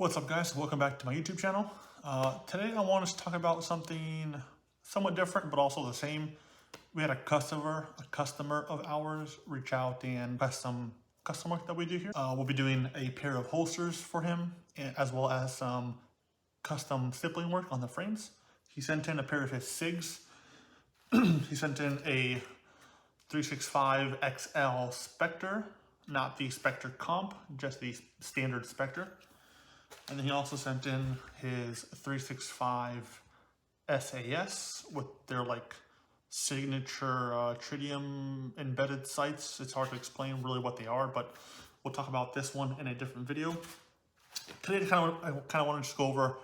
What's up, guys? Welcome back to my YouTube channel. Today I want to talk about something somewhat different but also the same. We had a customer of ours reach out and custom work that we do here. We'll be doing a pair of holsters for him as well as some custom stippling work on the frames. He sent in a pair of his Sigs. He sent in a 365 XL Spectre, not the Spectre Comp, just the standard Spectre. And then he also sent in his 365 SAS with their signature tritium embedded sights. It's hard to explain really what they are, but we'll talk about this one in a different video. Today I kind of want to just go over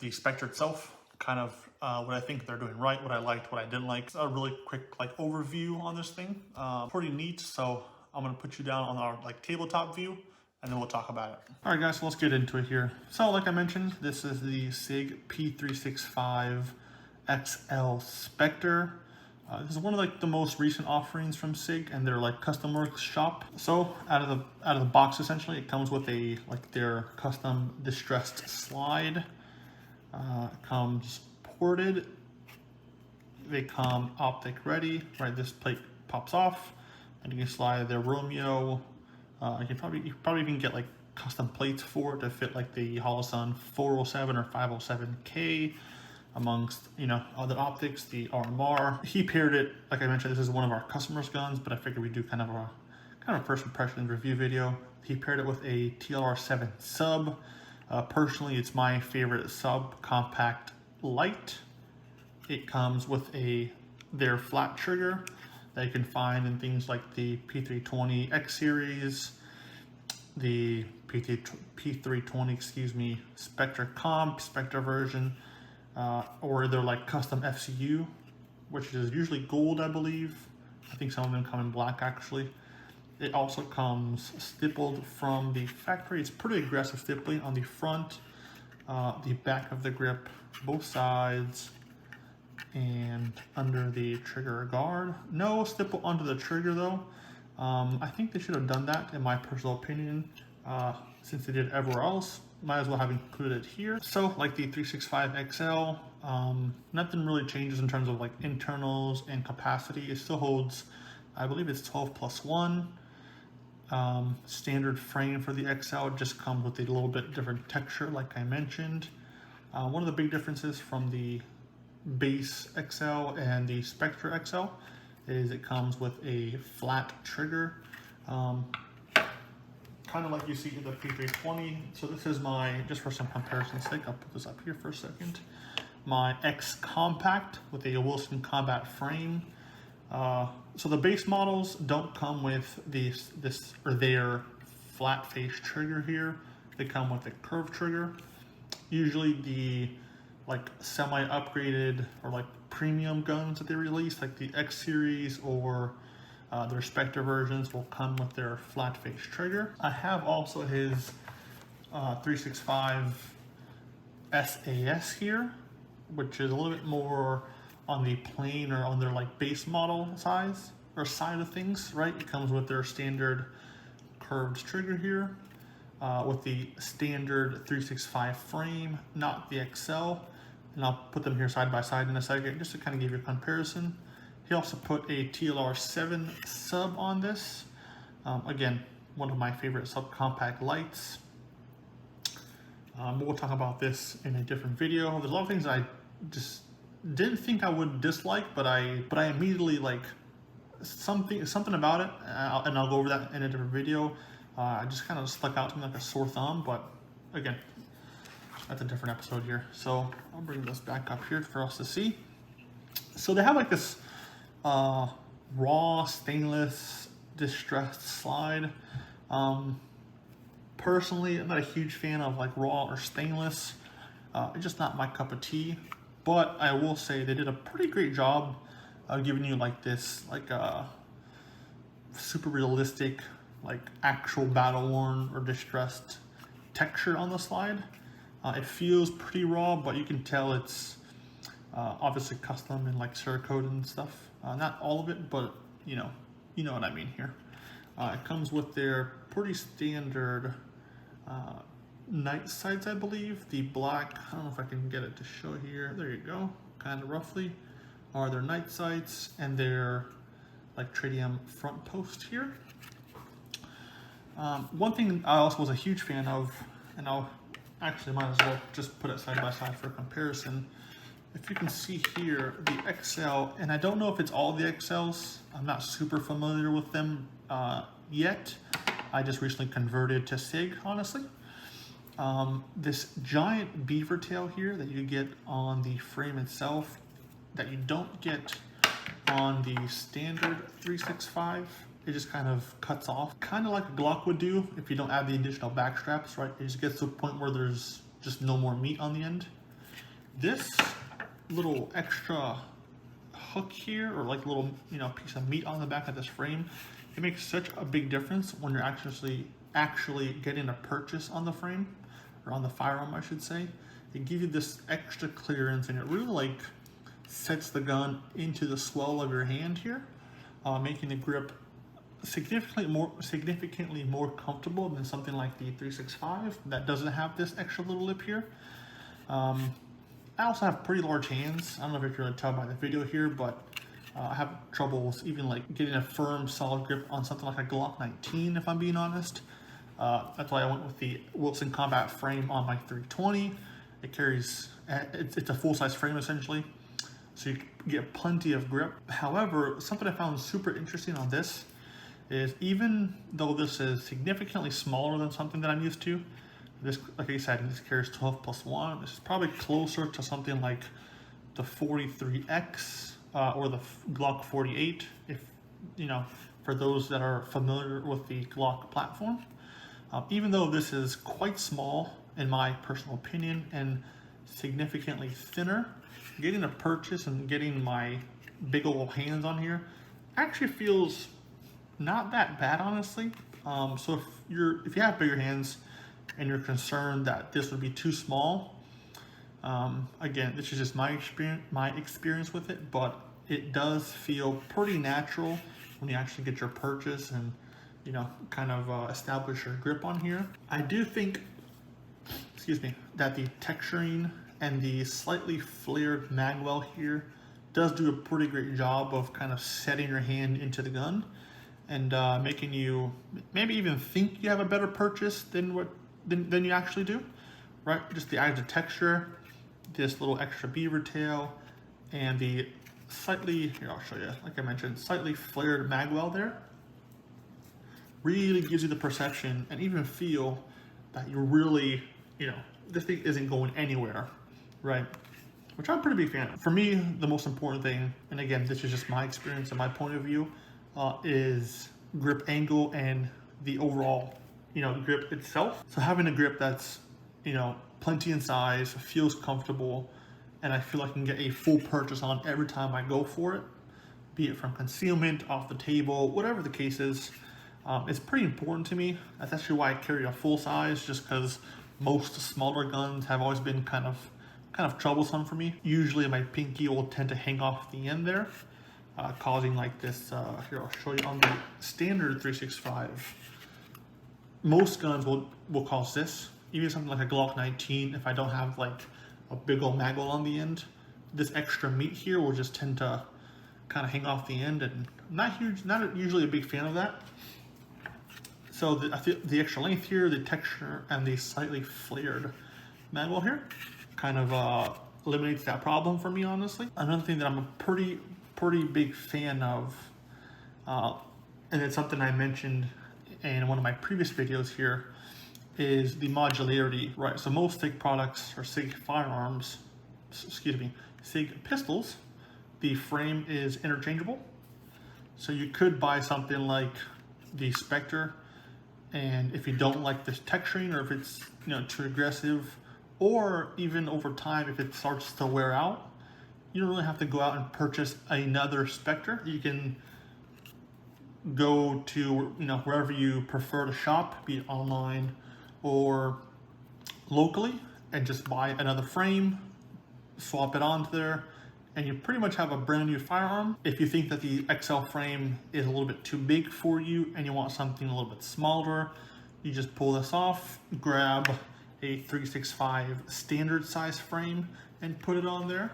the Spectre itself, kind of what I think they're doing right, what I liked, what I didn't like. A really quick overview on this thing. Pretty neat. So I'm gonna put you down on our tabletop view, and then we'll talk about it. All right, guys, so let's get into it here. So like I mentioned, this is the Sig P365 XL Spectre. This is one of the most recent offerings from Sig and their custom works shop. So out of the box, essentially, it comes with their custom distressed slide. It comes ported. They come optic ready. Right, this plate pops off, and you can slide their Romeo. You probably even get custom plates for it to fit the Holosun 407 or 507K, amongst other optics, the RMR. He paired it, like I mentioned, this is one of our customers' guns, but I figured we'd do kind of a first impression review video. He paired it with a TLR7 sub. Personally, it's my favorite sub compact light. It comes with their flat trigger that you can find in things like the P320X series, the P320, Spectre Comp, Spectre version, or their custom FCU, which is usually gold, I believe. I think some of them come in black, actually. It also comes stippled from the factory. It's pretty aggressive stippling on the front, the back of the grip, both sides, and under the trigger guard. No stipple under the trigger though. I think they should have done that, in my personal opinion, since they did everywhere else. Might as well have included it here. So like the 365 XL, nothing really changes in terms of internals and capacity. It still holds, I believe it's 12+1. Standard frame for the XL just comes with a little bit different texture, like I mentioned. One of the big differences from the base XL and the Spectre XL is it comes with a flat trigger, kind of like you see in the P320. So this is just for some comparison's sake, I'll put this up here for a second, my X Compact with a Wilson Combat frame. So the base models don't come with their flat face trigger here. They come with a curved trigger. Usually the semi-upgraded or premium guns that they release, like the X series or their Spectre versions, will come with their flat face trigger. I have also his 365 SAS here, which is a little bit more on the plain or on their base model size or side of things, right? It comes with their standard curved trigger here, with the standard 365 frame, not the XL. And I'll put them here side by side in a second, just to kind of give you a comparison. He also put a TLR7 sub on this. Again, one of my favorite subcompact lights. We'll talk about this in a different video. There's a lot of things I just didn't think I would dislike, but I immediately something about it, and I'll go over that in a different video. I just kind of stuck out to me like a sore thumb, but again, that's a different episode here. So I'll bring this back up here for us to see. So they have this raw stainless distressed slide. Personally, I'm not a huge fan of raw or stainless. It's just not my cup of tea. But I will say they did a pretty great job of giving you this super realistic, actual battle worn or distressed texture on the slide. It feels pretty raw, but you can tell it's obviously custom and Cerakote and stuff. Not all of it, but you know what I mean here. It comes with their pretty standard night sights, I believe. The black, I don't know if I can get it to show here. There you go, kind of roughly, are their night sights and their like tritium front post here. One thing I also was a huge fan of, and I'll actually might as well just put it side by side for comparison. If you can see here, the XL, and I don't know if it's all the XLs. I'm not super familiar with them yet. I just recently converted to Sig, honestly. This giant beaver tail here that you get on the frame itself, that you don't get on the standard 365, it just kind of cuts off, kind of like a Glock would do if you don't add the additional back straps, right? It just gets to a point where there's just no more meat on the end. This little extra hook here, or like little, you know, piece of meat on the back of this frame, it makes such a big difference when you're actually getting a purchase on the frame, or on the firearm, I should say. It gives you this extra clearance, and it really like sets the gun into the swell of your hand here, making the grip significantly more comfortable than something like the 365 that doesn't have this extra little lip here. I also have pretty large hands. I don't know if you're going to tell by the video here, but I have troubles even like getting a firm, solid grip on something like a Glock 19, if I'm being honest. That's why I went with the Wilson Combat frame on my 320. It carries, it's a full-size frame essentially, so you get plenty of grip. However, something I found super interesting on this is, even though this is significantly smaller than something that I'm used to, this, like I said, this carries 12+1. This is probably closer to something like the 43X or the Glock 48, if, you know, for those that are familiar with the Glock platform. Even though this is quite small, in my personal opinion, and significantly thinner, getting a purchase and getting my big old hands on here actually feels not that bad, honestly. So if you have bigger hands and you're concerned that this would be too small, again, this is just my experience with it, but it does feel pretty natural when you actually get your purchase and, you know, kind of establish your grip on here. I do think, excuse me, that the texturing and the slightly flared magwell here does do a pretty great job of kind of setting your hand into the gun and making you maybe even think you have a better purchase than you actually do, right? Just the added texture, this little extra beaver tail, and the slightly, here I'll show you, like I mentioned, slightly flared magwell there, really gives you the perception and even feel that you're really, you know, this thing isn't going anywhere, right? Which I'm a pretty big fan of. For me, the most important thing, and again, this is just my experience and my point of view, is grip angle and the overall, you know, grip itself. So having a grip that's, you know, plenty in size, feels comfortable, and I feel like I can get a full purchase on every time I go for it, be it from concealment, off the table, whatever the case is. It's pretty important to me. That's actually why I carry a full size, just because most smaller guns have always been kind of troublesome for me. Usually my pinky will tend to hang off the end there, causing like this, here I'll show you on the standard 365. Most guns will cause this, even something like a Glock 19, if I don't have like a big old magwell on the end, this extra meat here will just tend to kind of hang off the end, and not usually a big fan of that. So I feel the extra length here, the texture, and the slightly flared magwell here kind of eliminates that problem for me, honestly. Another thing that I'm a pretty big fan of, and it's something I mentioned in one of my previous videos here, is the modularity, right? So most Sig products, or Sig firearms, excuse me, Sig pistols, the frame is interchangeable. So you could buy something like the Spectre, and if you don't like this texturing, or if it's, you know, too aggressive, or even over time if it starts to wear out, you don't really have to go out and purchase another Spectre. You can go to, you know, wherever you prefer to shop, be it online or locally, and just buy another frame, swap it onto there, and you pretty much have a brand new firearm. If you think that the XL frame is a little bit too big for you and you want something a little bit smaller, you just pull this off, grab a 365 standard size frame and put it on there.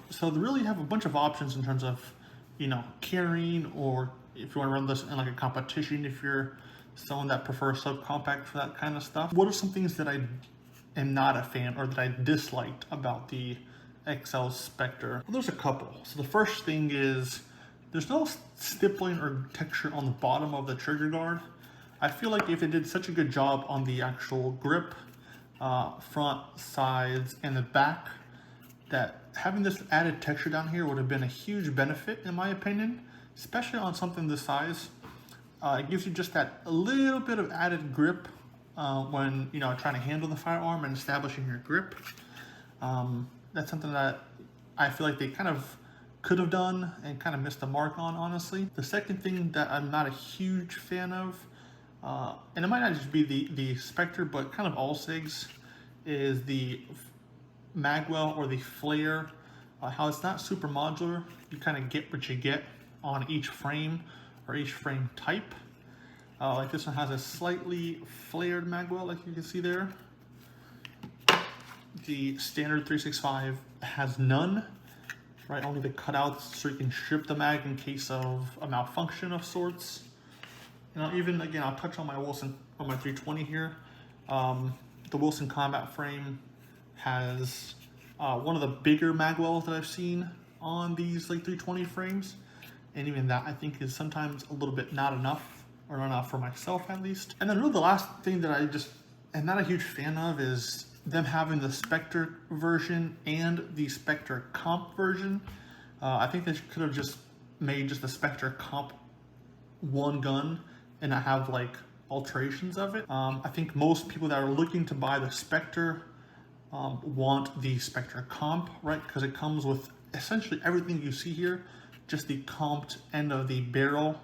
So they really have a bunch of options in terms of, you know, carrying, or if you want to run this in like a competition, if you're someone that prefers subcompact for that kind of stuff. What are some things that I am not a fan or that I disliked about the XL Spectre? Well, there's a couple. So the first thing is there's no stippling or texture on the bottom of the trigger guard. I feel like if it did such a good job on the actual grip, front, sides, and the back, that having this added texture down here would have been a huge benefit in my opinion, especially on something this size. It gives you just that a little bit of added grip when, you know, trying to handle the firearm and establishing your grip. That's something that I feel like they kind of could have done and kind of missed the mark on, honestly. The second thing that I'm not a huge fan of, and it might not just be the Spectre, but kind of all SIGs, is the magwell or the flare. How it's not super modular. You kind of get what you get on each frame or each frame type. Like this one has a slightly flared magwell, like you can see there. The standard 365 has none, right? Only the cutouts, so you can strip the mag in case of a malfunction of sorts. You know, even again, I'll touch on my Wilson, on my 320 here. The Wilson Combat frame has one of the bigger magwells that I've seen on these like 320 frames, and even that I think is sometimes a little bit not enough, or not enough for myself at least. And then really the last thing that I just am not a huge fan of is them having the Spectre version and the Spectre comp version. I think they could have just made just the Spectre comp one gun and not have like alterations of it. I think most people that are looking to buy the Spectre want the Spectre comp, right? Because it comes with essentially everything you see here, just the comped end of the barrel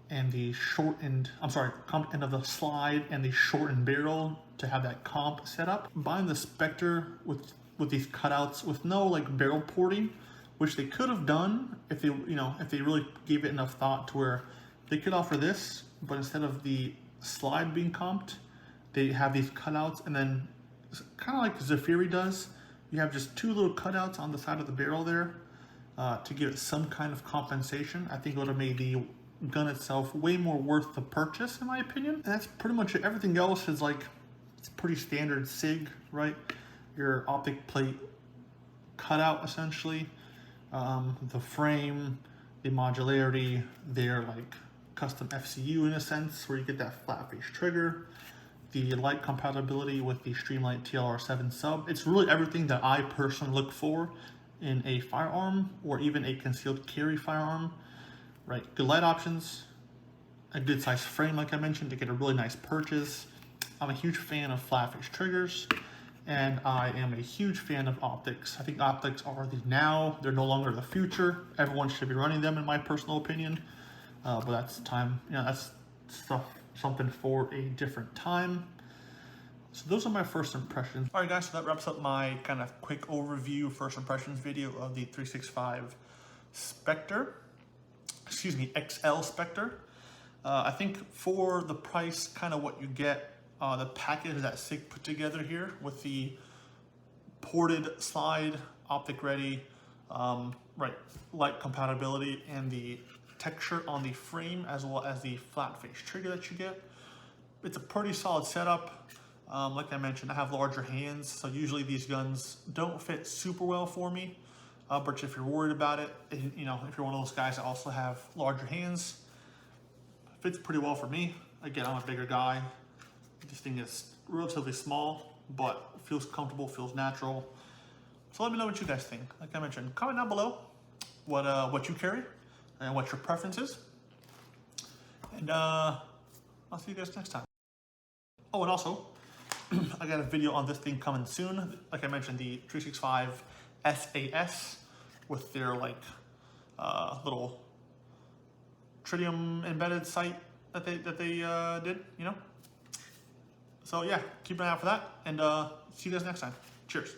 and the shortened, comped end of the slide and the shortened barrel to have that comp set up. Buying the Spectre with these cutouts with no like barrel porting, which they could have done if they, you know, if they really gave it enough thought to where they could offer this, but instead of the slide being comped, they have these cutouts, and then kind of like Zafiri does, you have just two little cutouts on the side of the barrel there to give it some kind of compensation. I think it would have made the gun itself way more worth the purchase, in my opinion. And that's pretty much it. Everything else is like, it's pretty standard SIG, right? Your optic plate cutout essentially, the frame, the modularity, their like custom FCU in a sense, where you get that flat face trigger, the light compatibility with the Streamlight TLR7 sub. It's really everything that I personally look for in a firearm or even a concealed carry firearm, right? Good light options, a good size frame, like I mentioned, to get a really nice purchase. I'm a huge fan of flat face triggers, and I am a huge fan of optics. I think optics are the now, they're no longer the future. Everyone should be running them, in my personal opinion. But that's time, you know, that's something for a different time. So those are my first impressions. All right, guys, so that wraps up my kind of quick overview, first impressions video of the 365 Spectre, excuse me, XL Spectre. I think for the price, kind of what you get, the package that Sig put together here with the ported slide, optic ready, right, light compatibility, and the texture on the frame, as well as the flat face trigger that you get. It's a pretty solid setup. Like I mentioned, I have larger hands, so usually these guns don't fit super well for me. But if you're worried about it, you know, if you're one of those guys that also have larger hands, it fits pretty well for me. Again, I'm a bigger guy. This thing is relatively small, but feels comfortable, feels natural. So let me know what you guys think. Like I mentioned, comment down below what you carry and what your preference is. And I'll see you guys next time. Oh, and also, I got a video on this thing coming soon. Like I mentioned, the 365 SAS with their like little tritium embedded sight that they did, you know. So yeah, keep an eye out for that, and see you guys next time. Cheers.